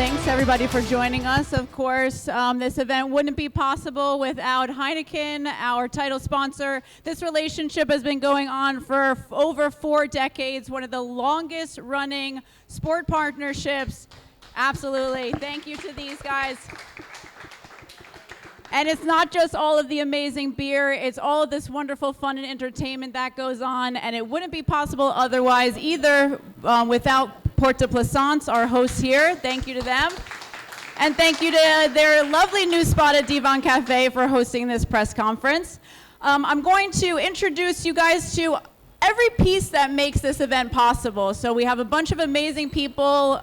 Thanks everybody for joining us. Of course, this event wouldn't be possible without Heineken, our title sponsor. This relationship has been going on for over 4 decades, one of the longest running sport partnerships. Absolutely. Thank you to these guys. And it's not just all of the amazing beer, it's all of this wonderful fun and entertainment that goes on, and it wouldn't be possible otherwise either without Porte de Plaisance, our hosts here. Thank you to them. And thank you to their lovely new spot at Divan Cafe for hosting this press conference. I'm going to introduce you guys to every piece that makes this event possible. So we have a bunch of amazing people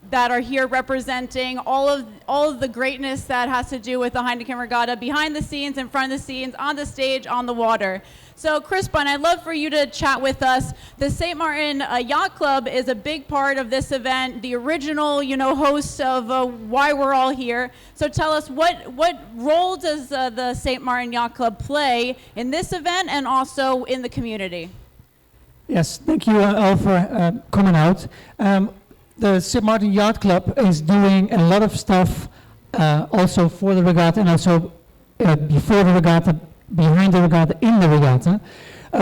that are here representing all of the greatness that has to do with the Heineken Regatta, behind the scenes, in front of the scenes, on the stage, on the water. So Chris Bunn, I'd love for you to chat with us. The St. Martin Yacht Club is a big part of this event, the original, hosts of why we're all here. So tell us, what role does the St. Martin Yacht Club play in this event and also in the community? Yes, thank you all for coming out. The St. Martin Yacht Club is doing a lot of stuff also for the regatta and also before the regatta, behind the regatta, in the regatta.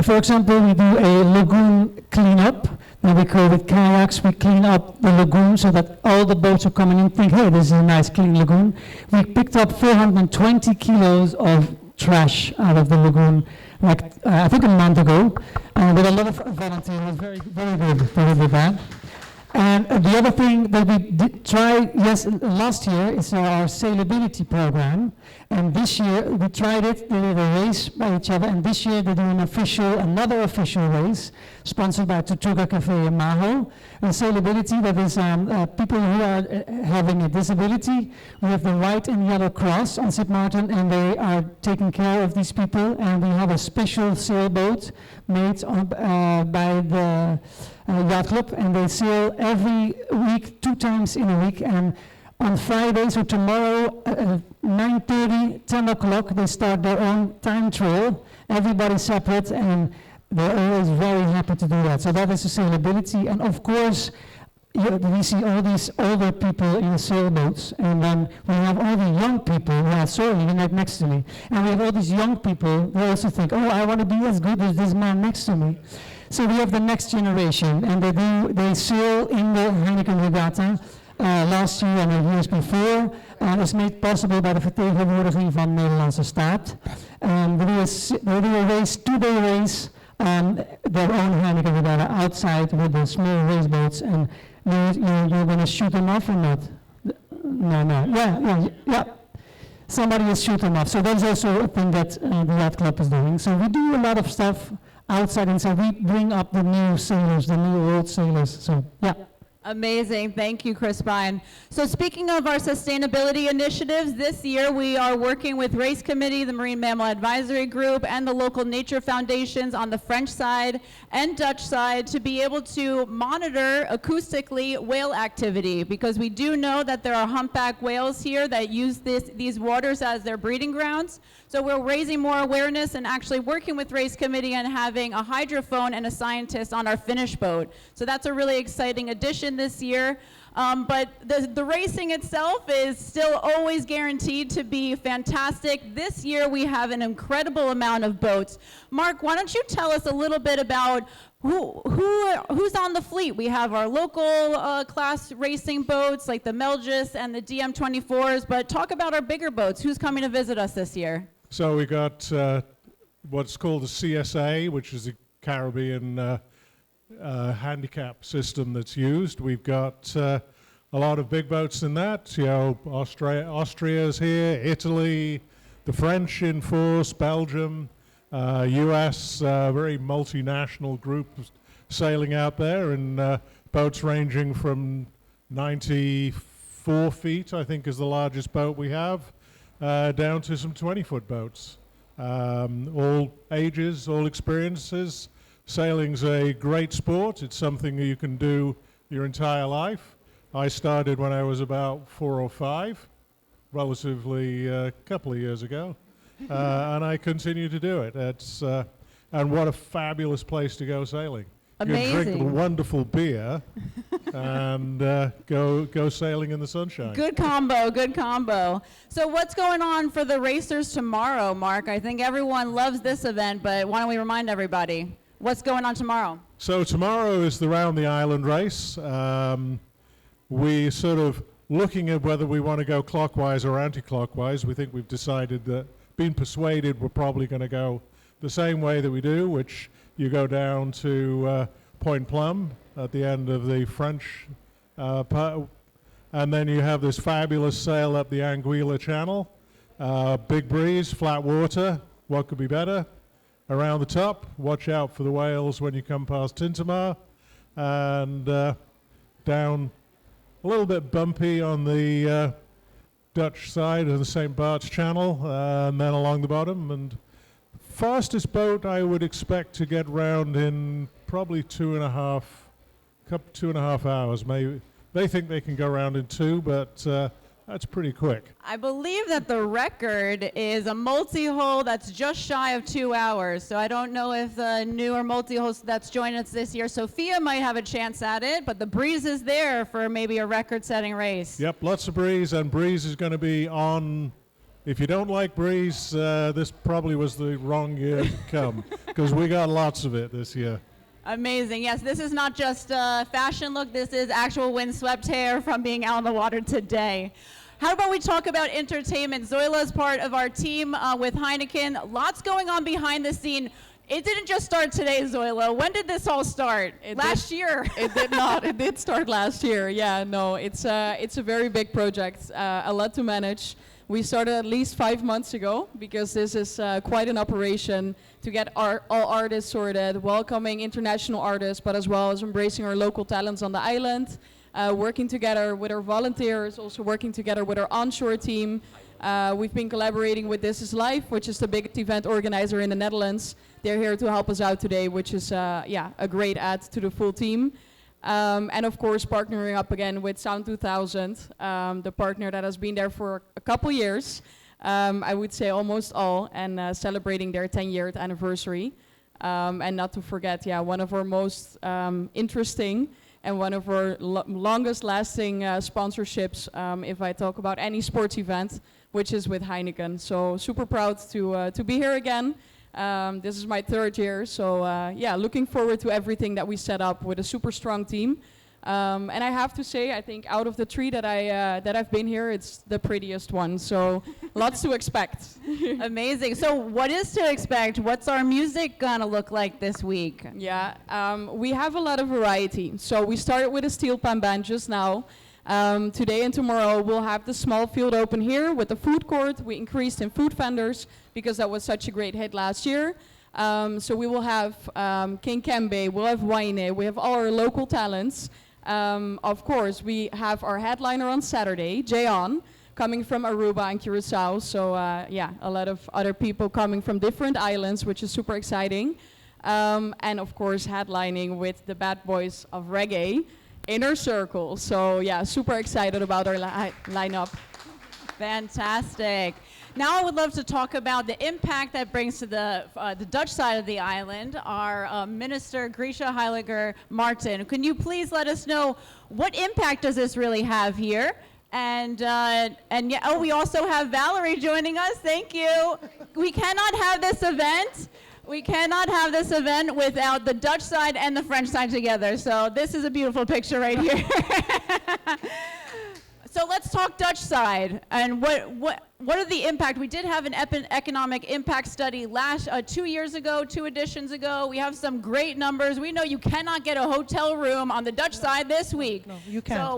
For example, we do a lagoon cleanup. Then we go with kayaks, we clean up the lagoon so that all the boats are coming in think, hey, this is a nice clean lagoon. We picked up 420 kilos of trash out of the lagoon, I think a month ago, with a lot of volunteers. It was very, very good, very good. And the other thing that we did try last year is our sailability program. And this year we tried it, they did a race by each other, and this year they do another official race sponsored by Tortuga Cafe and Maho. And sailability, that is people who are having a disability. We have the white and yellow cross on St. Martin, and they are taking care of these people. And we have a special sailboat made by the Yacht Club, and they sail every week, 2 times in a week. And on Friday, so tomorrow, 9:30, 10 o'clock, they start their own time trial. Everybody's separate, and they're always very happy to do that. So that is the sailability. And of course, we see all these older people in the sailboats, and then we have all the young people. Sorry, you're right next to me. And we have all these young people who also think, oh, I want to be as good as this man next to me. So we have the next generation, and they sail in the Heineken Regatta last year and the years before. And it's made possible by de vertegenwoordiging van de Nederlandse staat. They do a race, 2-day race, their own Heineken Regatta outside with the small race boats. And you're going to shoot them off or not? No. Yeah. Somebody is shooting them off. So that's also a thing that the Yacht Club is doing. So we do a lot of stuff outside, and so we bring up the new sailors, the new old sailors. So yeah. Amazing. Thank you, Chris Bryan. So speaking of our sustainability initiatives, this year we are working with Race Committee, the Marine Mammal Advisory Group, and the local nature foundations on the French side and Dutch side to be able to monitor acoustically whale activity, because we do know that there are humpback whales here that use these waters as their breeding grounds. So we're raising more awareness and actually working with Race Committee and having a hydrophone and a scientist on our finish boat. So that's a really exciting addition this year. But the racing itself is still always guaranteed to be fantastic. This year we have an incredible amount of boats. Mark, why don't you tell us a little bit about who's on the fleet? We have our local class racing boats like the Melgis and the DM24s, but talk about our bigger boats. Who's coming to visit us this year? So we got what's called the CSA, which is the Caribbean handicap system that's used. We've got a lot of big boats in that. Austria's here, Italy, the French in force, Belgium, US, very multinational group sailing out there, and boats ranging from 94 feet, I think, is the largest boat we have, down to some 20-foot boats. All ages, all experiences. Sailing's a great sport. It's something you can do your entire life. I started when I was about 4 or 5, relatively a couple of years ago, and I continue to do it. And what a fabulous place to go sailing. Amazing. You drink wonderful beer, and go sailing in the sunshine. Good combo, good combo. So what's going on for the racers tomorrow, Mark? I think everyone loves this event, but why don't we remind everybody? What's going on tomorrow? So tomorrow is the Round the Island race. We sort of looking at whether we want to go clockwise or anti-clockwise. We think we've decided that, been persuaded we're probably going to go the same way that we do, which you go down to Point Plum at the end of the French part, and then you have this fabulous sail up the Anguilla Channel. Big breeze, flat water, what could be better? Around the top, watch out for the whales when you come past Tintamar, and down a little bit bumpy on the Dutch side of the St. Bart's Channel, and then along the bottom. And fastest boat I would expect to get round in probably 2.5 hours. Maybe they think they can go around in 2, but that's pretty quick. I believe that the record is a multi-hull that's just shy of 2 hours. So I don't know if the newer multi-hull that's joined us this year, Sophia, might have a chance at it, but the breeze is there for maybe a record-setting race. Yep, lots of breeze, and breeze is going to be on. If you don't like breeze, this probably was the wrong year to come, because we got lots of it this year. Amazing. Yes, this is not just a fashion look. This is actual windswept hair from being out on the water today. How about we talk about entertainment? Zoila is part of our team with Heineken. Lots going on behind the scene. It didn't just start today, Zoila. When did this all start? Last year. It did not. It did start last year. Yeah, no, it's a very big project, a lot to manage. We started at least 5 months ago because this is quite an operation to get all artists sorted, welcoming international artists, but as well as embracing our local talents on the island. Working together with our volunteers, also working together with our onshore team. We've been collaborating with This Is Life, which is the biggest event organizer in the Netherlands. They're here to help us out today, which is a great add to the full team. And of course, partnering up again with Sound 2000, the partner that has been there for a couple years, I would say almost all, and celebrating their 10-year anniversary. And not to forget, one of our most interesting and one of our longest lasting sponsorships, if I talk about any sports event, which is with Heineken. So super proud to be here again. This is my 3rd year, so looking forward to everything that we set up with a super strong team. And I have to say, I think out of the 3 that I've been here, it's the prettiest one. So lots to expect. Amazing. So what is to expect? What's our music gonna look like this week? Yeah, we have a lot of variety. So we started with a steel pan band just now. Today and tomorrow we'll have the small field open here with the food court. We increased in food vendors because that was such a great hit last year. So we will have King Kembe, we'll have Waine, we have all our local talents. Of course, we have our headliner on Saturday, Jayon, coming from Aruba and Curacao. So a lot of other people coming from different islands, which is super exciting. And of course, headlining with the bad boys of reggae, Inner Circle. So super excited about our lineup. Fantastic. Now I would love to talk about the impact that brings to the Dutch side of the island. Our Minister, Grisha Heiliger Martin. Can you please let us know what impact does this really have here? And we also have Valerie joining us. Thank you. We cannot have this event. We cannot have this event without the Dutch side and the French side together. So this is a beautiful picture right here. So let's talk Dutch side and what are the impact? We did have an economic impact study 2 years ago, 2 editions ago. We have some great numbers. We know you cannot get a hotel room on the Dutch side this week. No, you can't. So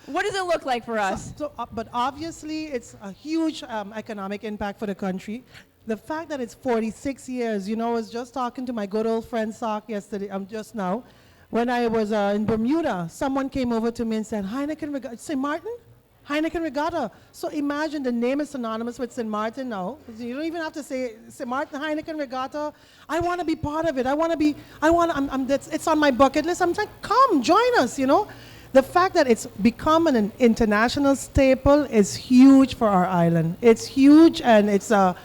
what does it look like for us? But obviously, it's a huge economic impact for the country. The fact that it's 46 years, I was just talking to my good old friend Sark yesterday, just now. When I was in Bermuda, someone came over to me and said, Heineken Regatta, St. Martin? Heineken Regatta. So imagine the name is synonymous with St. Martin now. You don't even have to say St. Martin, Heineken Regatta. I want to be part of it. It's on my bucket list. I'm like, come, join us, the fact that it's become an international staple is huge for our island. It's huge, and it's a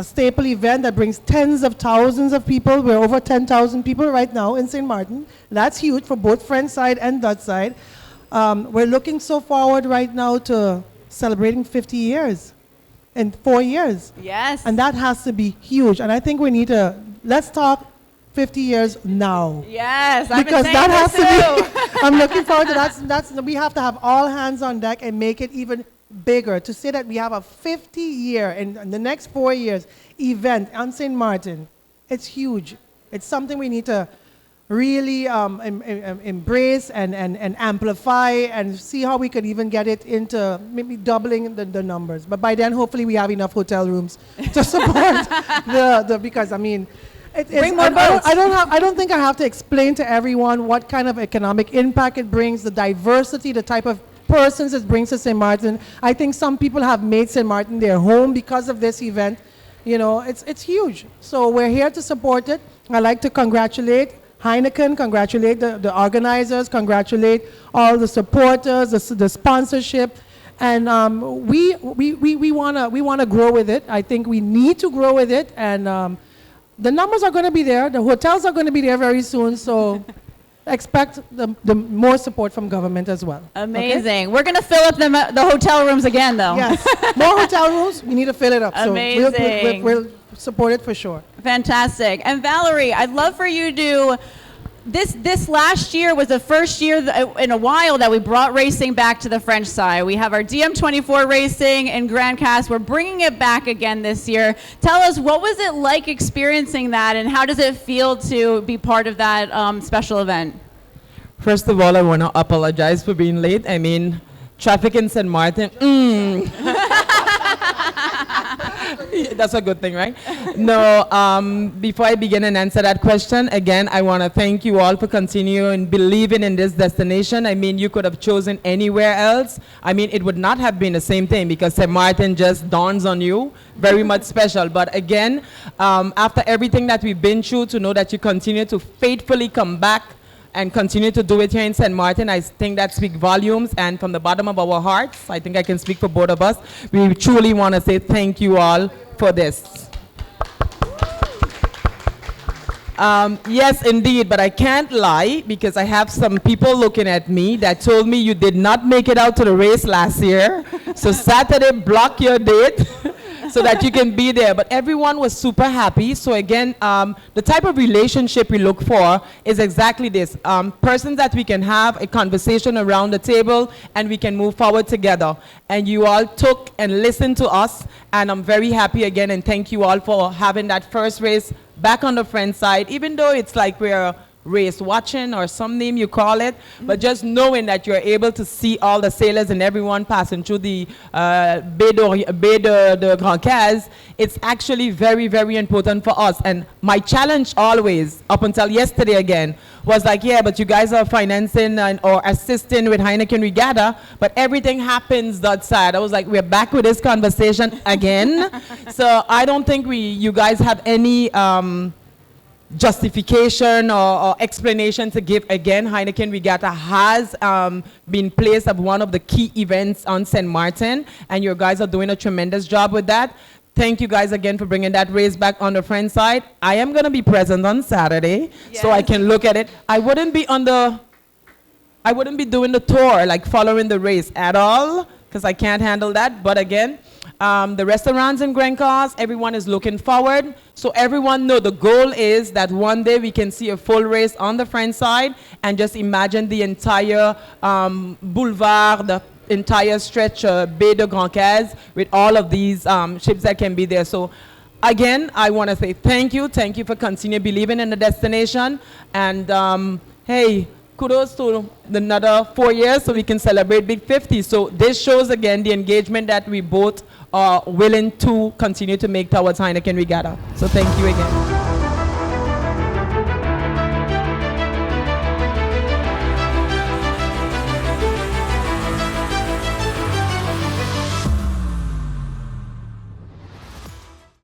staple event that brings tens of thousands of people. We're over 10,000 people right now in St. Martin. That's huge for both French side and Dutch side. We're looking so forward right now to celebrating 50 years in 4 years. Yes. And that has to be huge. And I think we need to, let's talk 50 years now. Yes, I've Because been that saying has this to too. be, I'm looking forward to that. We have to have all hands on deck and make it even bigger. To say that we have a 50-year, in the next 4 years, event on St. Martin, it's huge. It's something we need to really embrace and amplify and see how we could even get it into maybe doubling the numbers. But by then, hopefully, we have enough hotel rooms to support because I mean, Bring more boats. I don't think I have to explain to everyone what kind of economic impact it brings, the diversity, the type of persons it brings to St. Martin. I think some people have made St. Martin their home because of this event. You know, it's huge. So we're here to support it. I'd like to congratulate Heineken, congratulate the organizers, congratulate all the supporters, the sponsorship, and we wanna grow with it. I think we need to grow with it, and the numbers are going to be there. The hotels are going to be there very soon, so expect the more support from government as well. Amazing. We're going to fill up the hotel rooms again, though. Yes, more hotel rooms. We need to fill it up. Amazing. So we'll support it for sure. Fantastic. And Valerie, I'd love for you to, this last year was the first year in a while that we brought racing back to the French side. We have our DM24 racing in Grand Casse. We're bringing it back again this year. Tell us, what was it like experiencing that, and how does it feel to be part of that special event? First of all, I want to apologize for being late. I mean, traffic in St. Martin, That's a good thing, right? No, before I begin and answer that question, again, I want to thank you all for continuing believing in this destination. I mean, you could have chosen anywhere else. I mean, it would not have been the same thing because St. Martin just dawns on you, very much special. But again, after everything that we've been through, to know that you continue to faithfully come back and continue to do it here in St. Martin, I think that speaks volumes, and from the bottom of our hearts, I think I can speak for both of us, we truly want to say thank you all for this. Yes, indeed, but I can't lie because I have some people looking at me that told me you did not make it out to the race last year, so Saturday, block your date. So that you can be there. But everyone was super happy. So again, the type of relationship we look for is exactly this. Persons that we can have a conversation around the table and we can move forward together. And you all took and listened to us. And I'm very happy again, and thank you all for having that first race back on the French side, even though it's like we're race watching or some name you call it, but just knowing that you're able to see all the sailors and everyone passing through the Baie de Grand Casse, it's actually very, very important for us. And my challenge always, up until yesterday again, was like, yeah, but you guys are financing or assisting with Heineken Regatta, but everything happens that side. I was like, we're back with this conversation again. So I don't think you guys have any justification or explanation to give. Again, Heineken Regatta has been placed as one of the key events on St. Martin, and you guys are doing a tremendous job with that. Thank you guys again for bringing that race back on the French side. I am going to be present on Saturday, so I can look at it. I wouldn't be doing the tour, like following the race at all, because I can't handle that. But again, the restaurants in Grand Casse, everyone is looking forward. So everyone know the goal is that one day we can see a full race on the French side, and just imagine the entire boulevard, the entire stretch, Baie de Grand Casse, with all of these ships that can be there. So again, I want to say thank you. Thank you for continuing believing in the destination. And hey, kudos to another 4 years so we can celebrate Big 50. So this shows again the engagement that we both are willing to continue to make towards Heineken Regatta. So thank you again.